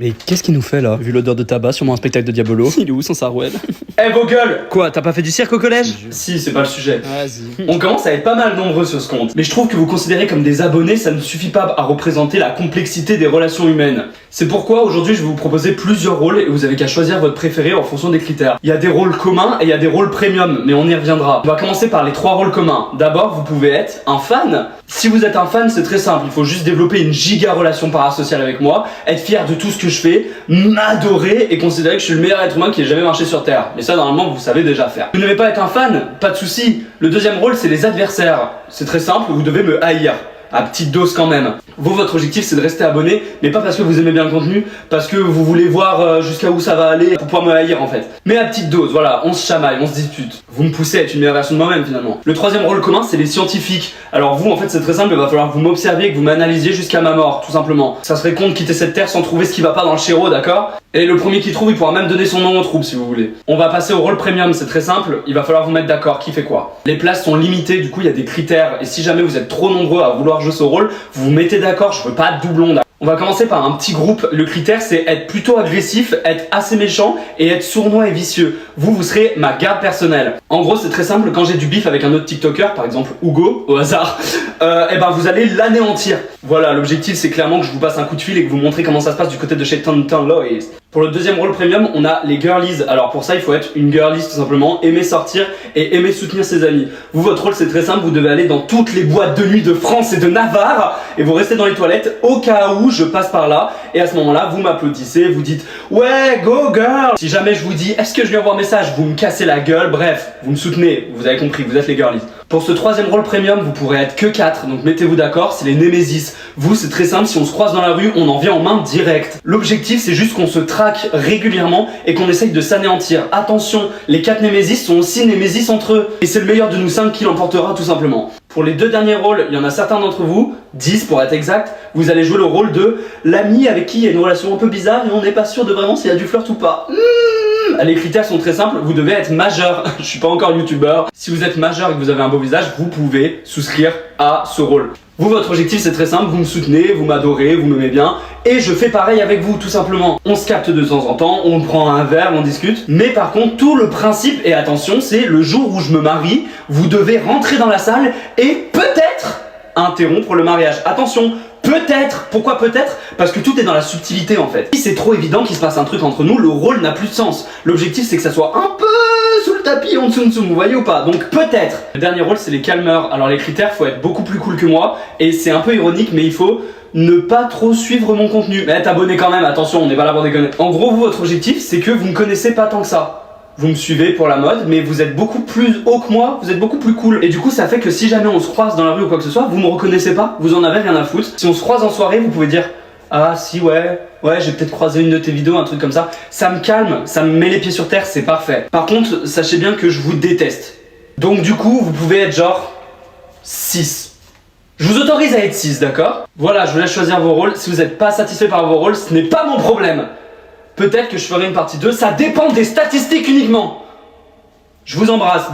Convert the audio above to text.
Mais qu'est-ce qu'il nous fait là? Vu l'odeur de tabac, sûrement un spectacle de Diabolo. Il est où son sarouel? Eh vos gueules! Quoi, t'as pas fait du cirque au collège? Si, c'est pas le sujet. Vas-y. On commence à être pas mal nombreux sur ce compte, mais je trouve que vous considérez comme des abonnés, ça ne suffit pas à représenter la complexité des relations humaines. C'est pourquoi aujourd'hui je vais vous proposer plusieurs rôles et vous avez qu'à choisir votre préféré en fonction des critères. Il y a des rôles communs et il y a des rôles premium, mais on y reviendra. On va commencer par les 3 rôles communs. D'abord, vous pouvez être un fan. Si vous êtes un fan, c'est très simple, il faut juste développer une giga relation parasociale avec moi, être fier de tout ce que je fais, m'adorer et considérer que je suis le meilleur être humain qui ait jamais marché sur Terre. Mais ça, normalement, vous savez déjà faire. Vous n'aimez pas être un fan? Pas de souci. Le deuxième rôle, c'est les adversaires. C'est très simple, vous devez me haïr. À petite dose quand même. Vous, votre objectif, c'est de rester abonné, mais pas parce que vous aimez bien le contenu, parce que vous voulez voir jusqu'à où ça va aller pour pouvoir me haïr en fait. Mais à petite dose, voilà, on se chamaille, on se dispute. Vous me poussez à être une meilleure version de moi-même finalement. Le troisième rôle commun, c'est les scientifiques. Alors vous, en fait, c'est très simple, il va falloir que vous m'observiez et que vous m'analysiez jusqu'à ma mort, tout simplement. Ça serait con de quitter cette terre sans trouver ce qui va pas dans le chéro, d'accord? Et le premier qui trouve, il pourra même donner son nom au trouble si vous voulez. On va passer au rôle premium, c'est très simple, il va falloir vous mettre d'accord, qui fait quoi. Les places sont limitées, du coup il y a des critères, et si jamais vous êtes trop nombreux à vouloir jouer ce rôle, vous vous mettez d'accord, je veux pas de doublons. On va commencer par un petit groupe. Le critère, c'est être plutôt agressif, être assez méchant et être sournois et vicieux. Vous serez ma garde personnelle. En gros, c'est très simple. Quand j'ai du bif avec un autre TikToker, par exemple Hugo, au hasard, et ben vous allez l'anéantir. Voilà, l'objectif, c'est clairement que je vous passe un coup de fil et que vous montrez comment ça se passe du côté de chez Tonton Lois. Pour le deuxième rôle premium, on a les girlies. Alors pour ça, il faut être une girlies tout simplement, aimer sortir et aimer soutenir ses amis. Vous, votre rôle, c'est très simple. Vous devez aller dans toutes les boîtes de nuit de France et de Navarre et vous restez dans les toilettes au cas où je passe par là. Et à ce moment-là, vous m'applaudissez, vous dites ouais, go girl. Si jamais je vous dis est-ce que je lui envoie un message, vous me cassez la gueule. Bref, vous me soutenez. Vous avez compris, vous êtes les girlies. Pour ce troisième rôle premium, vous pourrez être que 4, donc mettez-vous d'accord, c'est les Némésis. Vous, c'est très simple, si on se croise dans la rue, on en vient en main direct. L'objectif, c'est juste qu'on se traque régulièrement et qu'on essaye de s'anéantir. Attention, les 4 Némésis sont aussi Némésis entre eux. Et c'est le meilleur de nous 5 qui l'emportera tout simplement. Pour les 2 derniers rôles, il y en a certains d'entre vous, 10 pour être exact, vous allez jouer le rôle de l'ami avec qui il y a une relation un peu bizarre et on n'est pas sûr de vraiment s'il y a du flirt ou pas. Les critères sont très simples, vous devez être majeur. Je suis pas encore youtubeur. Si vous êtes majeur et que vous avez un beau visage, vous pouvez souscrire à ce rôle. Vous, votre objectif, c'est très simple, vous me soutenez, vous m'adorez, vous m'aimez bien, et je fais pareil avec vous, tout simplement. On se capte de temps en temps, on prend un verre, on discute, mais par contre, tout le principe, et attention, c'est le jour où je me marie, vous devez rentrer dans la salle et peut-être interrompre le mariage. Attention, peut-être. Pourquoi peut-être? Parce que tout est dans la subtilité en fait. Si c'est trop évident qu'il se passe un truc entre nous, le rôle n'a plus de sens. L'objectif, c'est que ça soit un peu sous le tapis, en dessous, vous voyez ou pas? Donc peut-être. Le dernier rôle, c'est les calmeurs. Alors les critères, faut être beaucoup plus cool que moi, et c'est un peu ironique, mais il faut ne pas trop suivre mon contenu. Mais être abonné quand même, attention, on n'est pas là pour déconner. En gros, vous, votre objectif, c'est que vous me connaissez pas tant que ça. Vous me suivez pour la mode, mais vous êtes beaucoup plus haut que moi, vous êtes beaucoup plus cool. Et du coup, ça fait que si jamais on se croise dans la rue ou quoi que ce soit, vous me reconnaissez pas, vous en avez rien à foutre. Si on se croise en soirée, vous pouvez dire ah si ouais, j'ai peut-être croisé une de tes vidéos, un truc comme ça. Ça me calme, ça me met les pieds sur terre, c'est parfait. Par contre, sachez bien que je vous déteste. Donc du coup, vous pouvez être genre 6. Je vous autorise à être 6, d'accord? Voilà, je vous laisse choisir vos rôles. Si vous n'êtes pas satisfait par vos rôles, ce n'est pas mon problème. Peut-être que je ferai une partie 2, ça dépend des statistiques uniquement. Je vous embrasse.